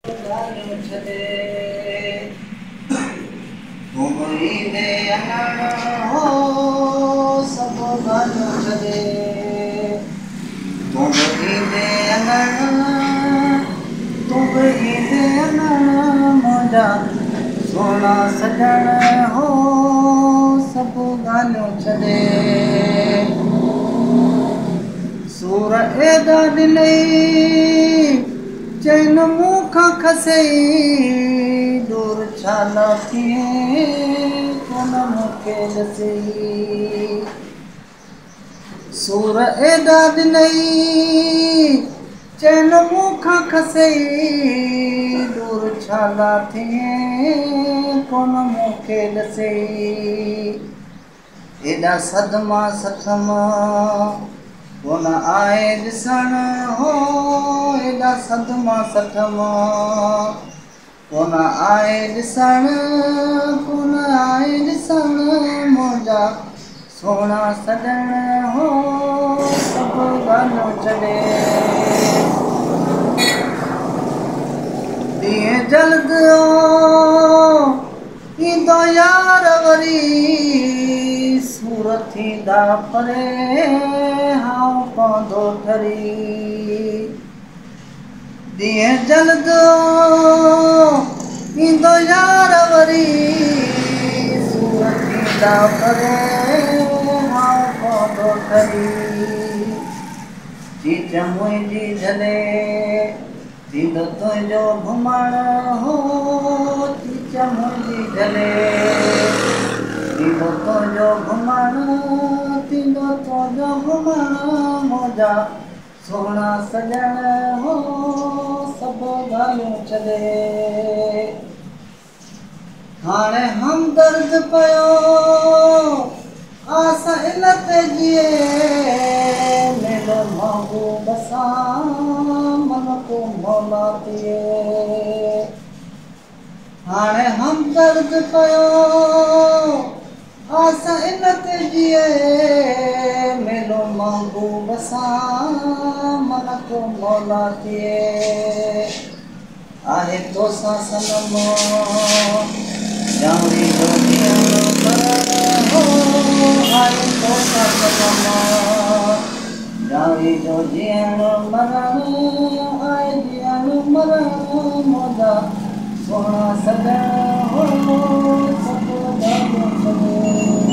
छॾे घुमरी दे अनण हो सब ॻाल्हियूं छॾे घुमरी दे अनण घुमरी दे अनण मुंहिंजा सोना सजण हो सब ॻाल्हियूं छॾे सूर एॾा ॾिनई चैन मूं खां खसई दूर छाला थिए कोन मूंखे ॾसई सूर एॾा ॾिनई चैन मूं खां खसई दूर छाला थिए कोन मूंखे ॾसई एॾा सदमा सथमा कोन आए ॾिसण हो एॾा सदमा सथमा कोन आए ॾिसण कोन आए ॾिसण मुंहिंजा सोना सजण हो सब ॻाल्हियूं छॾे ॾींहुं जल्द ईंदो यार वरी सूर थींदा परे हाउ पवंदो ठरी ॾींहुं जल्द ईंदो यार वरी सूर थींदा परे हाउ पवंदो ठरी चीच मुंहिंजी झले थींदो तुंहिंजो घुमण हो चीच मुंहिंजी झले थींदो तुंहिंजो घुमण थींदो तुंहिंजो घुमण मुंहिंजा सोना सजण हो सब ॻाल्हियूं छॾे हाणे हमदर्द पियो आस इन ते जिए मेलो महबूब सां मन को मौला थिए हाणे हमदर्द पियो आस इन ते जिए मेलो महबूब सां मन को मौला थिए आहे तोसां सनम जावड़ी जो ॾींहुं मरण हो आहे तोसां सनम जावड़ी जो ॾींहुं मरण आहे ॾींहुं मरण मुंहिंजा सोना सजण हो सब ॻाल्हियूं छॾे